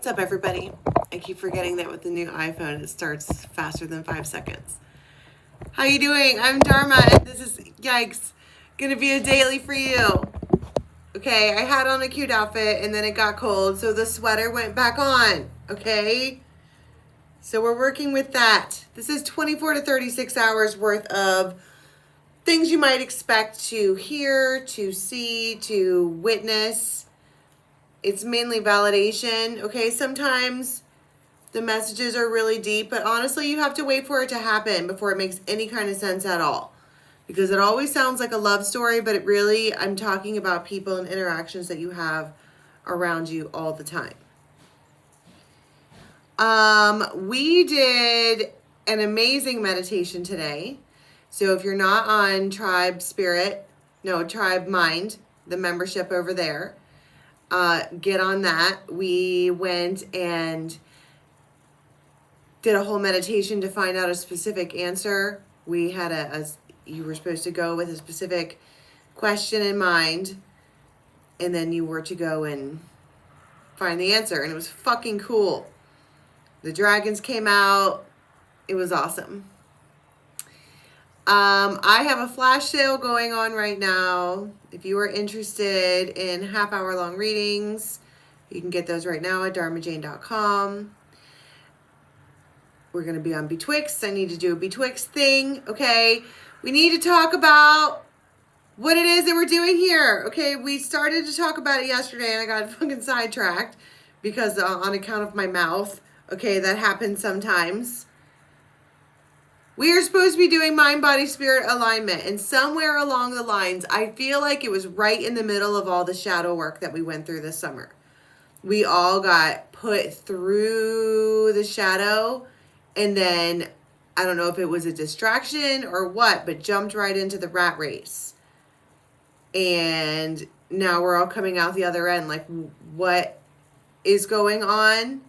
What's up, everybody? I keep forgetting that with the new iPhone, it starts faster than 5 seconds. How you doing? I'm Dharma, and this is, yikes, gonna be a daily for you. Okay, I had on a cute outfit, and then it got cold, so the sweater went back on, okay? So we're working with that. This is 24 to 36 hours worth of things you might expect to hear, to see, to witness. It's mainly validation, okay? Sometimes the messages are really deep, but honestly, you have to wait for it to happen before it makes any kind of sense at all. Because it always sounds like a love story, but it really, I'm talking about people and interactions that you have around you all the time. We did an amazing meditation today. So if you're not on Tribe Mind, the membership over there, get on that. We went and did a whole meditation to find out a specific answer. We had you were supposed to go with a specific question in mind, and then you were to go and find the answer, and it was fucking cool. The dragons came out. It was awesome. I have a flash sale going on right now. If you are interested in half-hour long readings, you can get those right now at dharmajane.com. We're going to be on Betwixt. I need to do a Betwixt thing, okay? We need to talk about what it is that we're doing here, okay? We started to talk about it yesterday, and I got fucking sidetracked because on account of my mouth, okay? That happens sometimes. We are supposed to be doing mind, body, spirit alignment. And somewhere along the lines, I feel like it was right in the middle of all the shadow work that we went through this summer. We all got put through the shadow. And then, I don't know if it was a distraction or what, but jumped right into the rat race. And now we're all coming out the other end. Like, what is going on?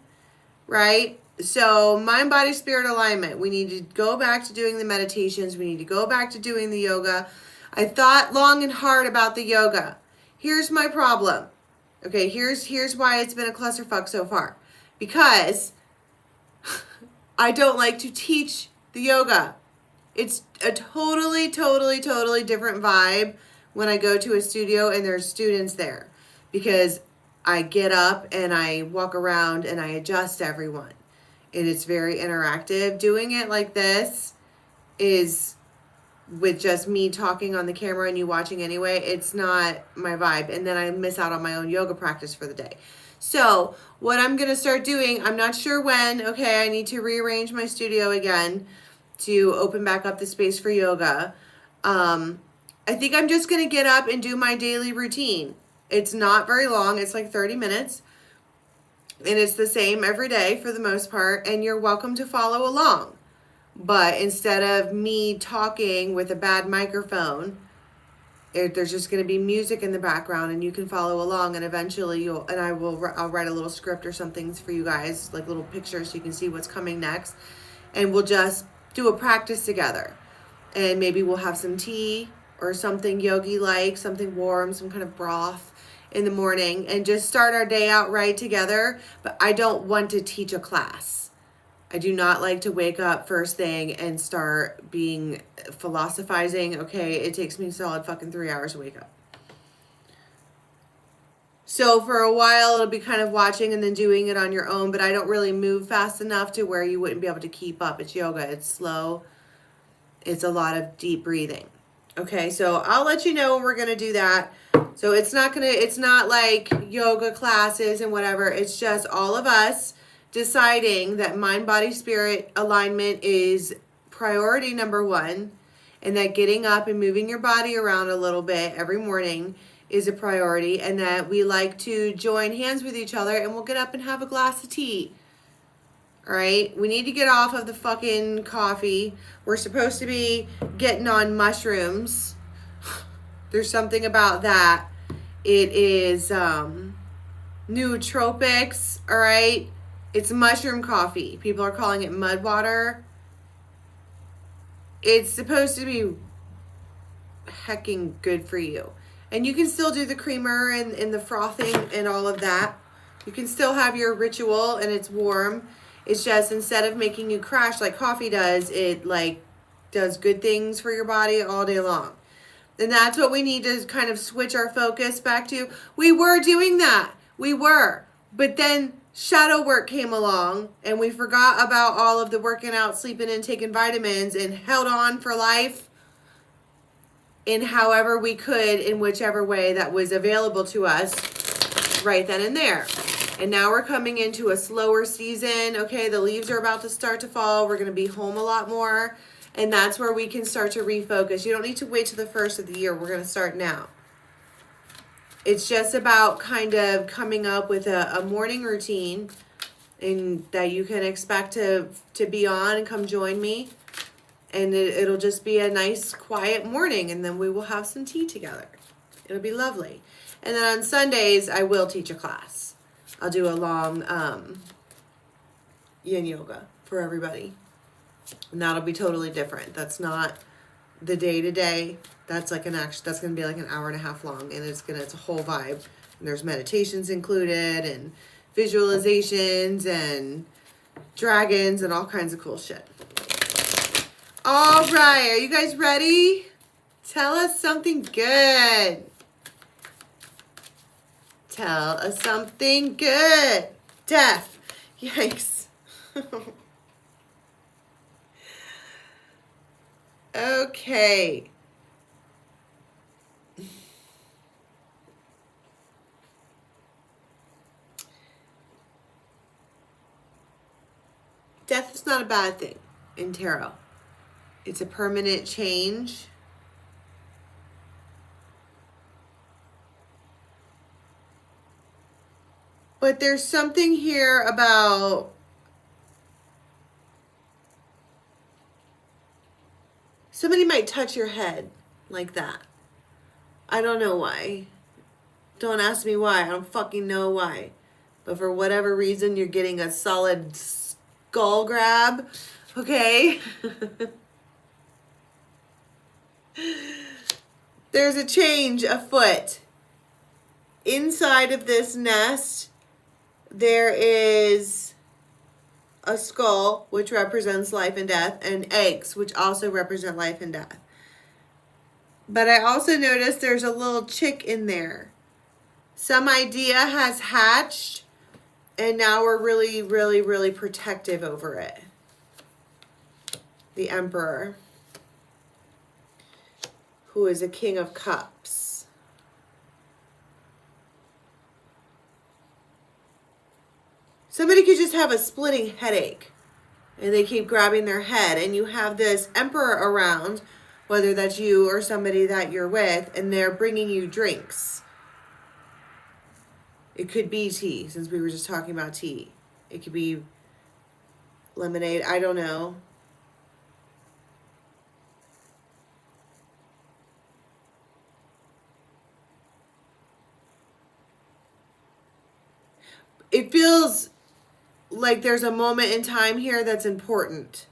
Right? So mind, body, spirit alignment. We need to go back to doing the meditations. We need to go back to doing the yoga. I thought long and hard about the yoga. Here's my problem. Okay, here's why it's been a clusterfuck so far. Because I don't like to teach the yoga. It's a totally different vibe when I go to a studio and there's students there. Because I get up and I walk around and I adjust everyone. And it's very interactive. Doing it like this is with just me talking on the camera and you watching anyway. It's not my vibe. And then I miss out on my own yoga practice for the day. So what I'm going to start doing, I'm not sure when. Okay, I need to rearrange my studio again to open back up the space for yoga. I think I'm just going to get up and do my daily routine. It's not very long. It's like 30 minutes. And it's the same every day for the most part, and you're welcome to follow along. But instead of me talking with a bad microphone, there's just going to be music in the background, and you can follow along. And eventually, I'll write a little script or something for you guys, like little pictures, so you can see what's coming next. And we'll just do a practice together, and maybe we'll have some tea or something yogi-like, something warm, some kind of broth in the morning, and just start our day out right together. But I don't want to teach a class. I do not like to wake up first thing and start being philosophizing. Okay, it takes me solid fucking 3 hours to wake up. So for a while, it'll be kind of watching and then doing it on your own, but I don't really move fast enough to where you wouldn't be able to keep up. It's yoga. It's slow. It's a lot of deep breathing. Okay, so I'll let you know when we're going to do that. So it's not like yoga classes and whatever. It's just all of us deciding that mind, body, spirit alignment is priority number one, and that getting up and moving your body around a little bit every morning is a priority, and that we like to join hands with each other and we'll get up and have a glass of tea. All right, we need to get off of the fucking coffee. We're supposed to be getting on mushrooms. There's something about that. It is nootropics, all right? It's mushroom coffee. People are calling it mud water. It's supposed to be hecking good for you. And you can still do the creamer and the frothing and all of that. You can still have your ritual and it's warm. It's just instead of making you crash like coffee does, it like does good things for your body all day long. And that's what we need to kind of switch our focus back to. We were doing that. We were. But then shadow work came along and we forgot about all of the working out, sleeping and taking vitamins and held on for life in however we could, in whichever way that was available to us right then and there. And now we're coming into a slower season. Okay, the leaves are about to start to fall. We're going to be home a lot more. And that's where we can start to refocus. You don't need to wait till the first of the year. We're going to start now. It's just about kind of coming up with a morning routine and that you can expect to be on and come join me. And it'll just be a nice quiet morning, and then we will have some tea together. It'll be lovely. And then on Sundays, I will teach a class. I'll do a long yin yoga for everybody. And that'll be totally different. That's not the day-to-day. That's like that's going to be like an hour and a half long, and it's a whole vibe. And there's meditations included and visualizations and dragons and all kinds of cool shit. All right, are you guys ready? Tell us something good. Tell us something good. Death. Yikes. Okay. Death is not a bad thing in tarot. It's a permanent change. But there's something here about somebody might touch your head like that. I don't know why. Don't ask me why. I don't fucking know why. But for whatever reason, you're getting a solid skull grab. Okay? There's a change afoot. Inside of this nest, there is a skull, which represents life and death, and eggs, which also represent life and death. But I also noticed there's a little chick in there. Some idea has hatched, and now we're really, really, really protective over it. The Emperor, who is a King of Cups. Somebody could just have a splitting headache and they keep grabbing their head, and you have this Emperor around, whether that's you or somebody that you're with, and they're bringing you drinks. It could be tea, since we were just talking about tea. It could be lemonade. I don't know. It feels like there's a moment in time here that's important.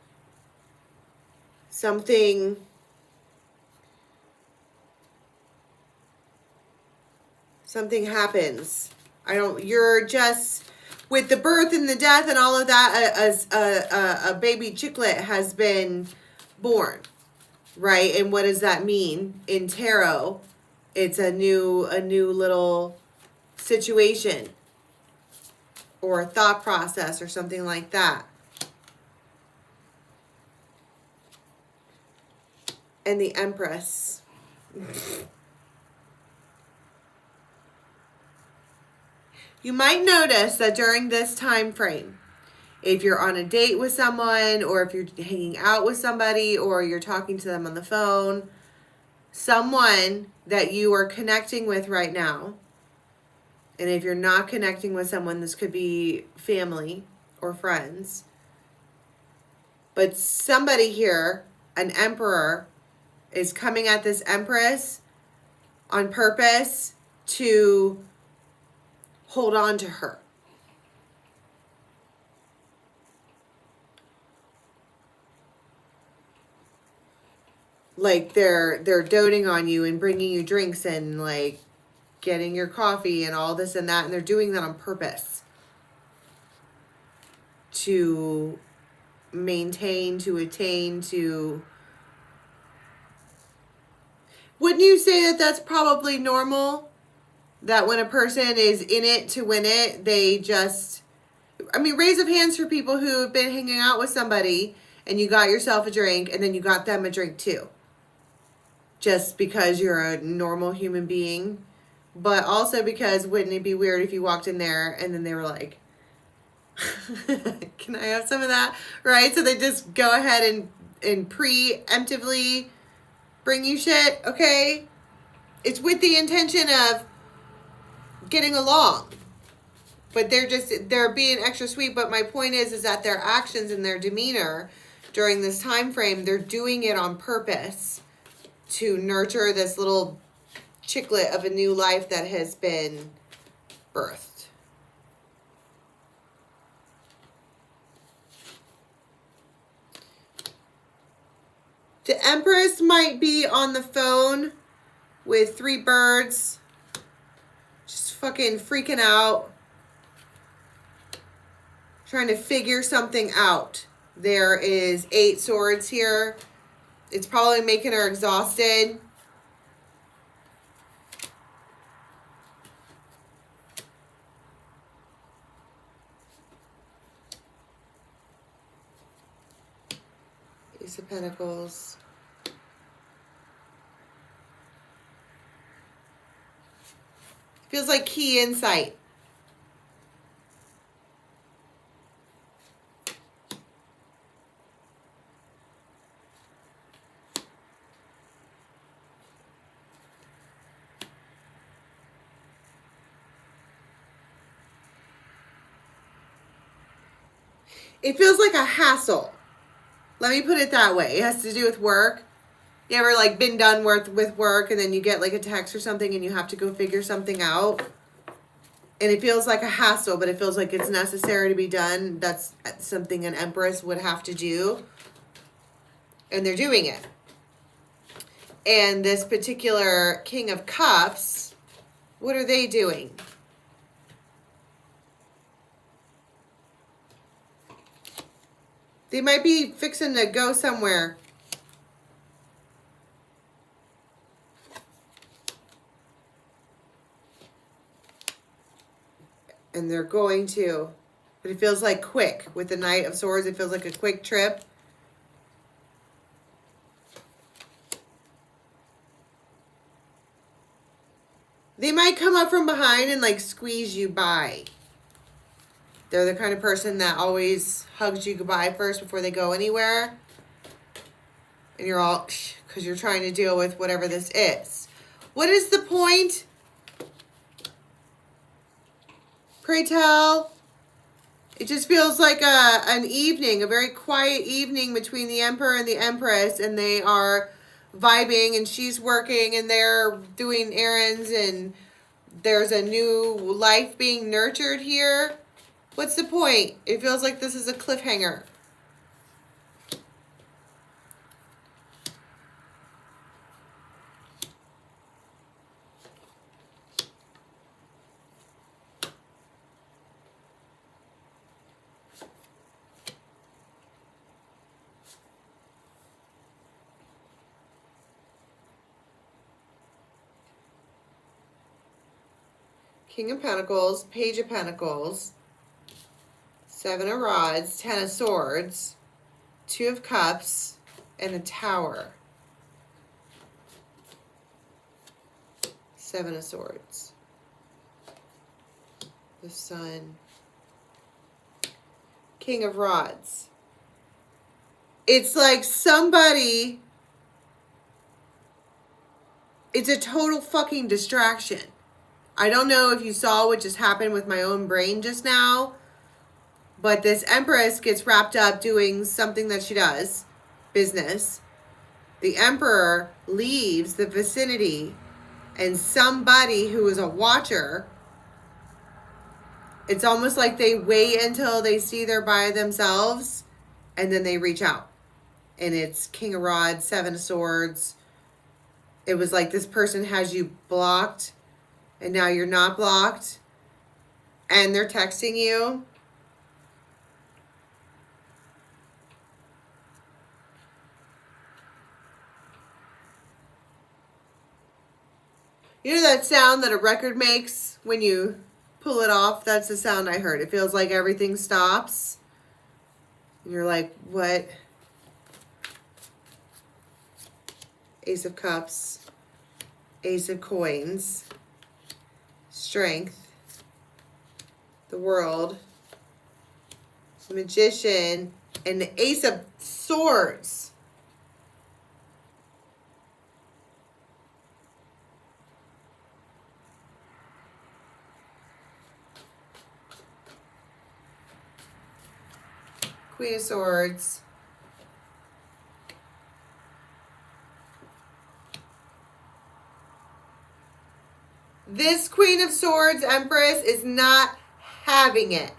Something happens. You're just, with the birth and the death and all of that, a baby chicklet has been born, right? And what does that mean in tarot? It's a new little situation or a thought process or something like that. And the Empress. You might notice that during this time frame, if you're on a date with someone, or if you're hanging out with somebody, or you're talking to them on the phone, someone that you are connecting with right now, and if you're not connecting with someone, this could be family or friends, but somebody here, an Emperor, is coming at this Empress on purpose to hold on to her. Like they're doting on you and bringing you drinks and like getting your coffee and all this and that, and they're doing that on purpose to maintain, to attain, to... Wouldn't you say that that's probably normal? That when a person is in it to win it, they just... I mean, raise of hands for people who have been hanging out with somebody and you got yourself a drink and then you got them a drink too. Just because you're a normal human being. But also because wouldn't it be weird if you walked in there and then they were like, can I have some of that? Right? So they just go ahead and preemptively bring you shit, okay? It's with the intention of getting along. But they're being extra sweet. But my point is that their actions and their demeanor during this time frame, they're doing it on purpose to nurture this little chicklet of a new life that has been birthed. The Empress might be on the phone with 3 birds, just fucking freaking out, trying to figure something out. There is 8 swords here. It's probably making her exhausted. Ace of Pentacles. Feels like key insight. It feels like a hassle. Let me put it that way. It has to do with work. You ever like been done with work and then you get like a text or something and you have to go figure something out? And it feels like a hassle, but it feels like it's necessary to be done. That's something an Empress would have to do. And they're doing it. And this particular King of Cups, what are they doing? They might be fixing to go somewhere. And they're going to. But it feels like quick. With the Knight of Swords, it feels like a quick trip. They might come up from behind and like squeeze you by. They're the kind of person that always hugs you goodbye first before they go anywhere. And you're all, because you're trying to deal with whatever this is. What is the point? Pray tell. It just feels like an evening, a very quiet evening between the Emperor and the Empress. And they are vibing and she's working and they're doing errands. And there's a new life being nurtured here. What's the point? It feels like this is a cliffhanger. King of Pentacles, Page of Pentacles, 7 of Rods, 10 of Swords, 2 of Cups, and a Tower. 7 of Swords. The Sun. King of Rods. It's like somebody... It's a total fucking distraction. I don't know if you saw what just happened with my own brain just now. But this Empress gets wrapped up doing something that she does. Business. The Emperor leaves the vicinity. And somebody who is a watcher. It's almost like they wait until they see they're by themselves. And then they reach out. And it's King of Rods, 7 of Swords. It was like this person has you blocked. and now you're not blocked, and they're texting you. You know that sound that a record makes when you pull it off? That's the sound I heard. It feels like everything stops. And you're like, what? Ace of Cups, Ace of Coins, Strength, the World, the Magician, and the Ace of Swords. Queen of Swords. This Queen of Swords Empress is not having it.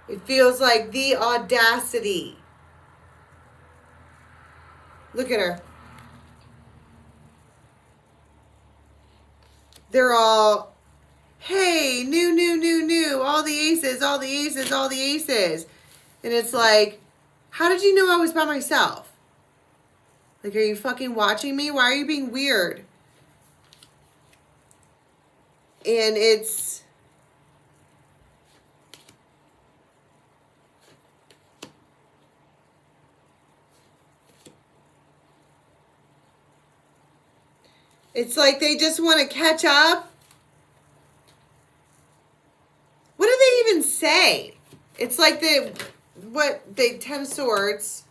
It feels like the audacity. Look at her. They're all, hey, new, all the aces, all the aces, all the aces. And it's like, how did you know I was by myself? Like, are you fucking watching me? Why are you being weird? And it's like they just want to catch up. What do they even say? It's like they 10 swords,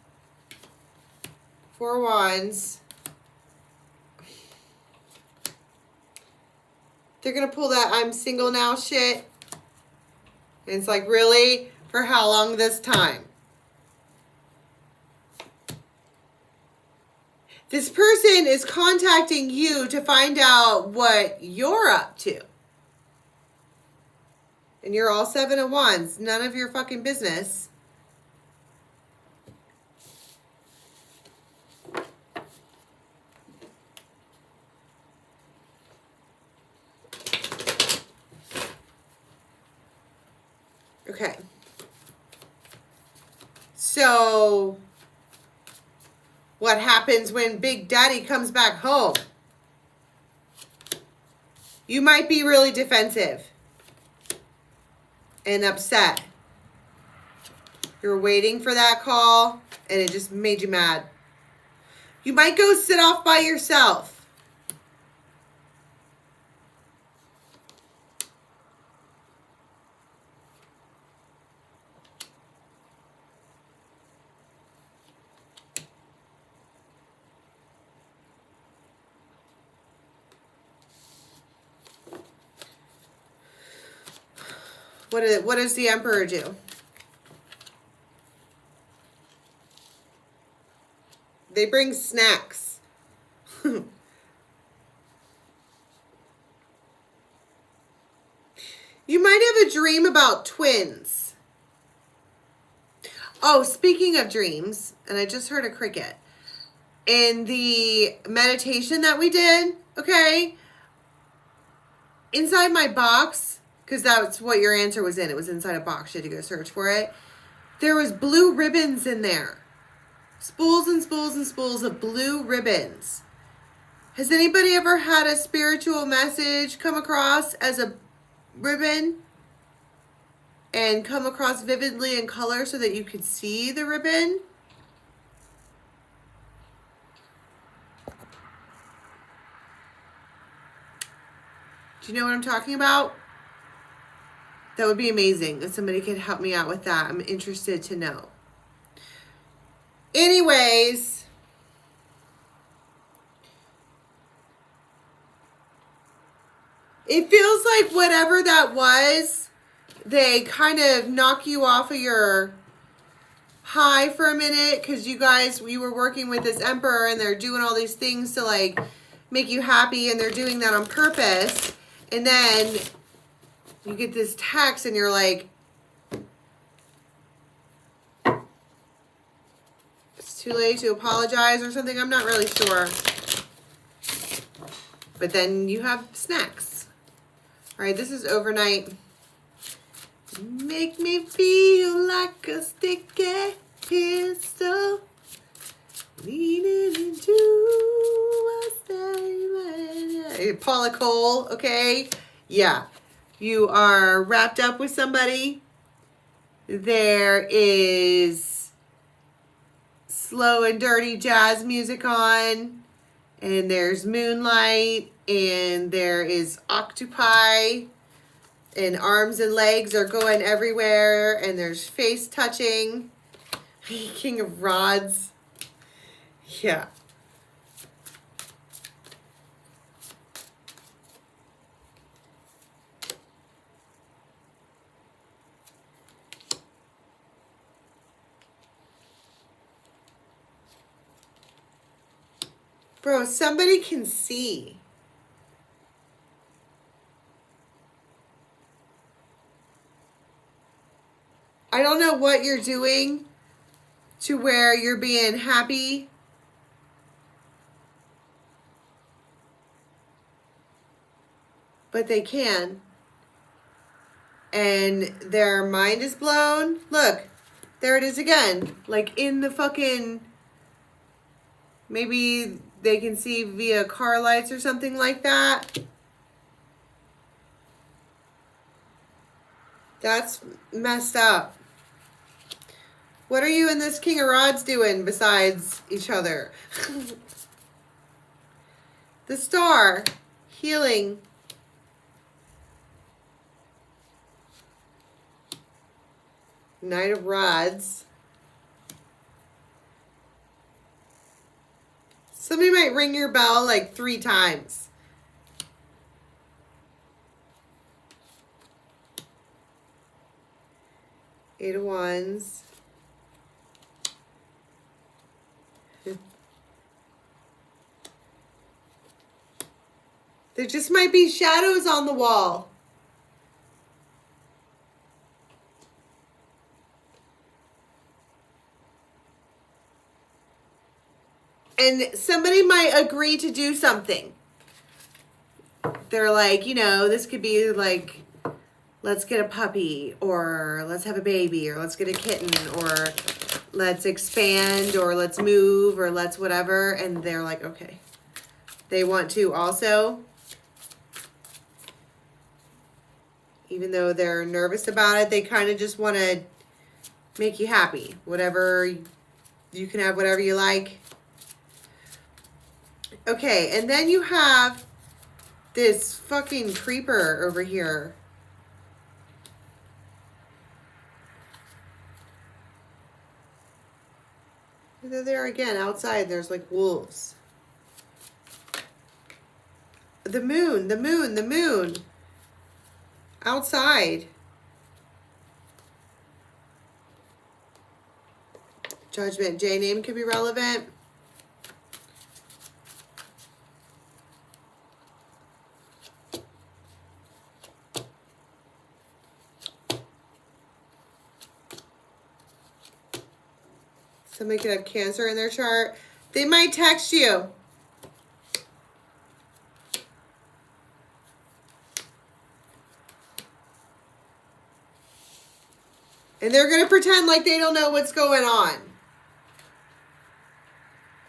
4 wands. They're going to pull that I'm single now shit. And it's like, really? For how long this time? This person is contacting you to find out what you're up to. And you're all 7 of Wands. None of your fucking business. Okay. So, what happens when Big Daddy comes back home? You might be really defensive and upset. You're waiting for that call and it just made you mad. You might go sit off by yourself. What does the Emperor do? They bring snacks. You might have a dream about twins. Oh, speaking of dreams, and I just heard a cricket. In the meditation that we did, okay, inside my box, because that's what your answer was in. It was inside a box. You had to go search for it. There was blue ribbons in there. Spools and spools and spools of blue ribbons. Has anybody ever had a spiritual message come across as a ribbon and come across vividly in color so that you could see the ribbon? Do you know what I'm talking about? That would be amazing if somebody could help me out with that. I'm interested to know. Anyways, it feels like whatever that was, they kind of knock you off of your high for a minute because we were working with this Emperor and they're doing all these things to like make you happy and they're doing that on purpose. And then you get this text and you're like, it's too late to apologize or something. I'm not really sure. But then you have snacks. All right, this is overnight. Make me feel like a sticky pistol, leaning into a statement. Paula Cole, okay? Yeah. You are wrapped up with somebody. There is slow and dirty jazz music on, and there's moonlight, and there is octopi, and arms and legs are going everywhere, and there's face touching. King of Rods. Yeah. Bro, somebody can see. I don't know what you're doing to where you're being happy. But they can. And their mind is blown. Look, there it is again. Like in the fucking... Maybe they can see via car lights or something like that. That's messed up. What are you and this King of Rods doing besides each other? The Star. Healing. Knight of Rods. Somebody might ring your bell like 3 times. Eight of Wands. There just might be shadows on the wall. And somebody might agree to do something. They're like, you know, this could be like, let's get a puppy, or let's have a baby, or let's get a kitten, or let's expand, or let's move, or let's whatever. And they're like, okay. They want to also, even though they're nervous about it, they kind of just want to make you happy. Whatever, you can have whatever you like. Okay, and then you have this fucking creeper over here. They're there again, outside. There's like wolves. The moon, the moon, the moon. Outside. Judgment. J name could be relevant. Somebody could have Cancer in their chart. They might text you. And they're going to pretend like they don't know what's going on.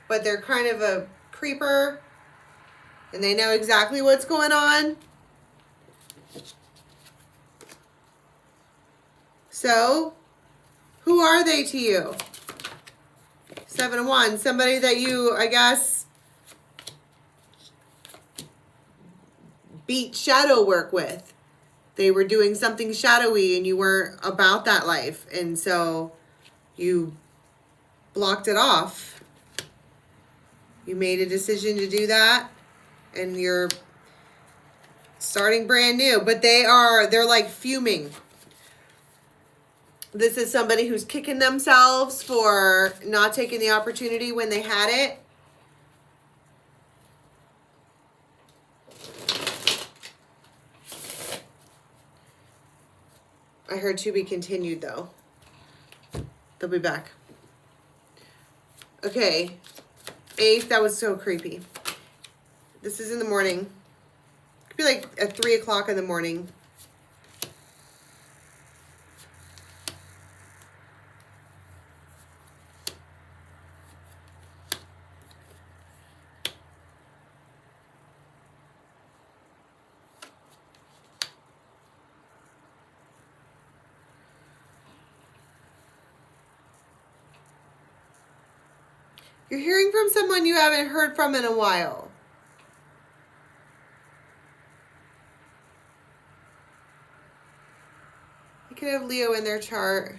But they're kind of a creeper. And they know exactly what's going on. So, who are they to you? 7 of Wands. Somebody that you, I guess, beat shadow work with. They were doing something shadowy and you weren't about that life. And so you blocked it off. You made a decision to do that. And you're starting brand new. But they're like fuming. This is somebody who's kicking themselves for not taking the opportunity when they had it. I heard to be continued, though. They'll be back. Okay. 8th, that was so creepy. This is in the morning. Could be like at 3 o'clock in the morning. You're hearing from someone you haven't heard from in a while. You could have Leo in their chart.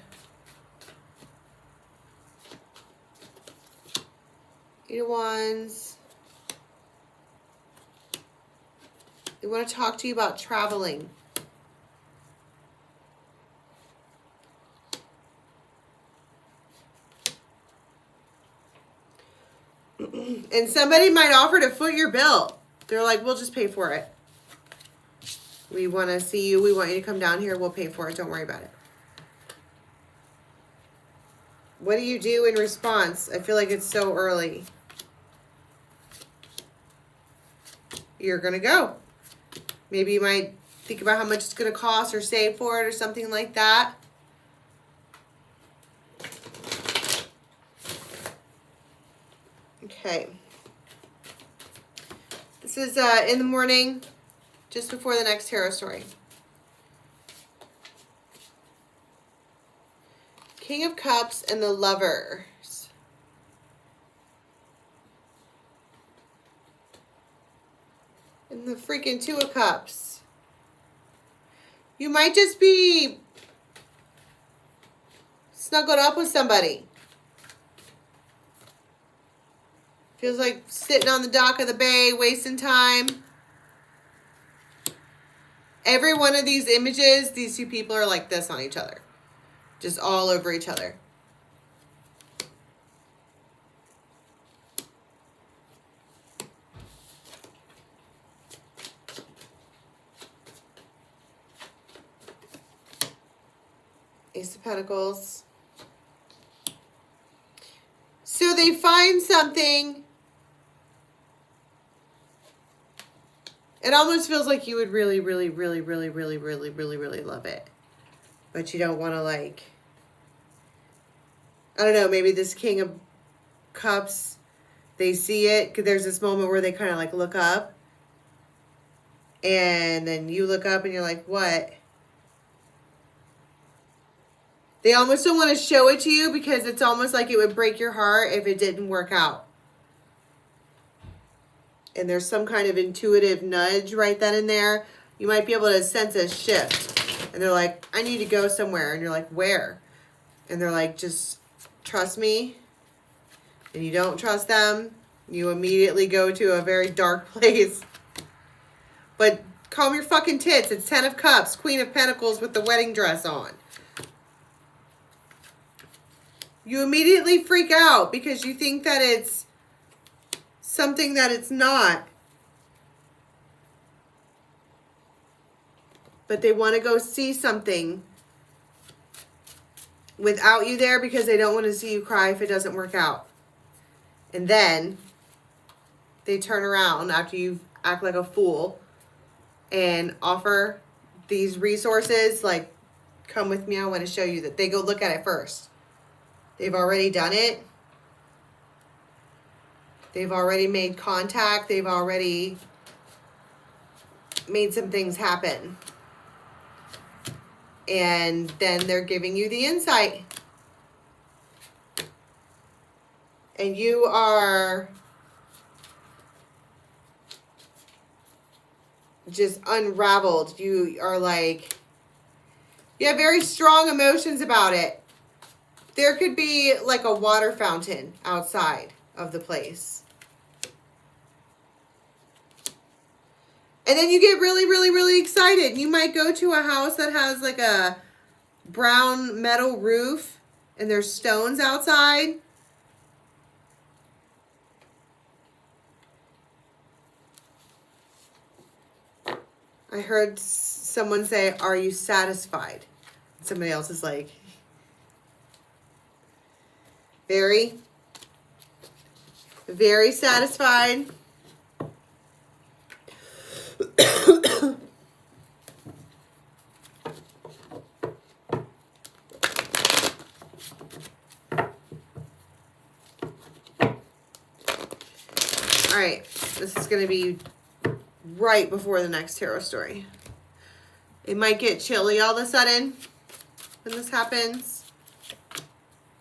Eight of Wands. They want to talk to you about traveling. And somebody might offer to foot your bill. They're like, we'll just pay for it. We want to see you. We want you to come down here. We'll pay for it. Don't worry about it. What do you do in response? I feel like it's so early. You're going to go. Maybe you might think about how much it's going to cost or save for it or something like that. Okay. This is in the morning, just before the next tarot story. King of Cups and the Lovers. And the freaking Two of Cups. You might just be snuggled up with somebody. Feels like sitting on the dock of the bay, wasting time. Every one of these images, these two people are like this on each other. Just all over each other. Ace of Pentacles. So they find something. It almost feels like you would really, really, really, really, really, really, really, really love it. But you don't want to, like, I don't know, maybe this King of Cups, they see it. Because there's this moment where they kind of, like, look up. And then you look up and you're like, what? They almost don't want to show it to you because it's almost like it would break your heart if it didn't work out. And there's some kind of intuitive nudge right then and there. You might be able to sense a shift. And they're like, I need to go somewhere. And you're like, where? And they're like, just trust me. And you don't trust them. You immediately go to a very dark place. But calm your fucking tits. It's 10 of Cups, Queen of Pentacles with the wedding dress on. You immediately freak out because you think that it's something that it's not. But they want to go see something without you there because they don't want to see you cry if it doesn't work out. And then they turn around after you act like a fool and offer these resources, like, come with me, I want to show you that. They go look at it first. They've already done it. They've already made contact. They've already made some things happen. And then they're giving you the insight. And you are just unraveled. You are like, you have very strong emotions about it. There could be like a water fountain outside of the place. And then you get really, really, really excited. You might go to a house that has like a brown metal roof and there's stones outside. I heard someone say, are you satisfied? Somebody else is like, very, very satisfied. All right, this is going to be right before the next tarot story. It might get chilly all of a sudden when this happens.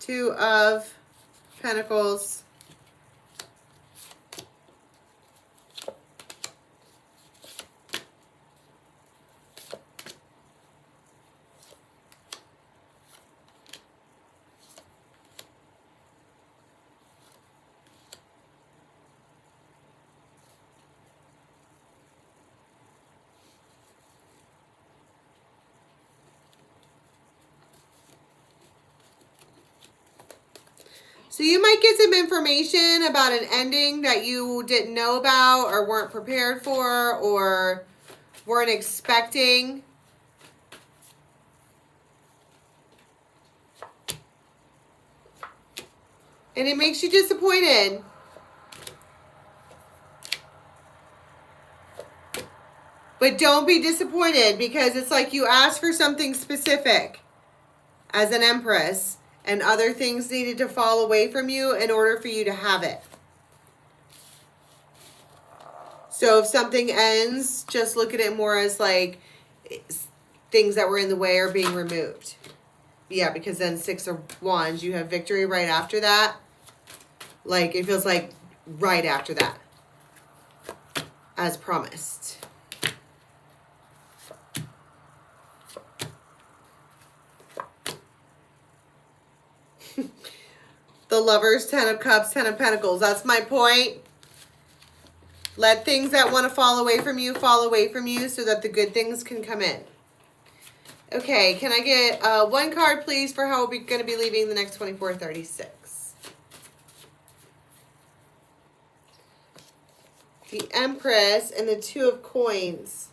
2 of Pentacles. So you might get some information about an ending that you didn't know about or weren't prepared for or weren't expecting. And it makes you disappointed. But don't be disappointed, because it's like you asked for something specific as an Empress, and other things needed to fall away from you in order for you to have it. So if something ends, just look at it more as like things that were in the way are being removed. Yeah, because then 6 of Wands, you have victory right after that. Like, it feels like right after that, as promised. The Lovers, 10 of Cups, 10 of Pentacles. That's my point. Let things that want to fall away from you so that the good things can come in. Okay, can I get 1 card, please, for how we're going to be leaving the next 24-36? The Empress and the 2 of Coins.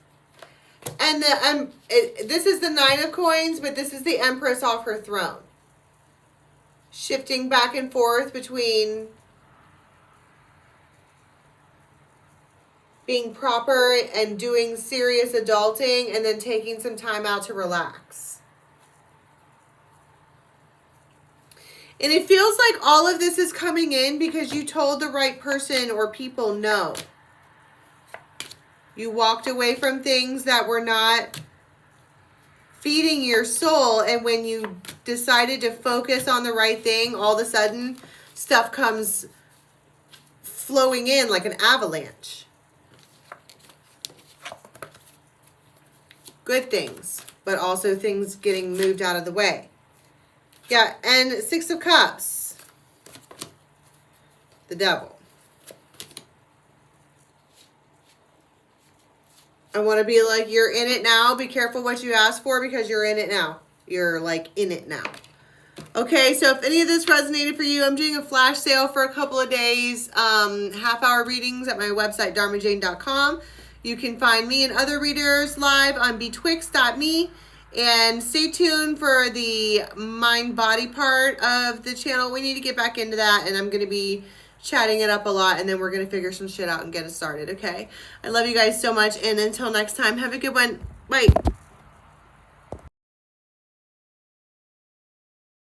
And this is the 9 of Coins, but this is the Empress off her throne. Shifting back and forth between being proper and doing serious adulting and then taking some time out to relax. And it feels like all of this is coming in because you told the right person or people no. You walked away from things that were not feeding your soul, and when you decided to focus on the right thing, all of a sudden stuff comes flowing in like an avalanche. Good things, but also things getting moved out of the way. Yeah, and 6 of Cups. The Devil. I want to be like, you're in it now. Be careful what you ask for, because you're in it now. You're like in it now. Okay, so if any of this resonated for you, I'm doing a flash sale for a couple of days. Half-hour readings at my website, dharmajane.com. You can find me and other readers live on betwixt.me. And stay tuned for the mind-body part of the channel. We need to get back into that, and I'm going to be chatting it up a lot, and then we're going to figure some shit out and get it started, okay? I love you guys so much, and until next time, have a good one. Bye.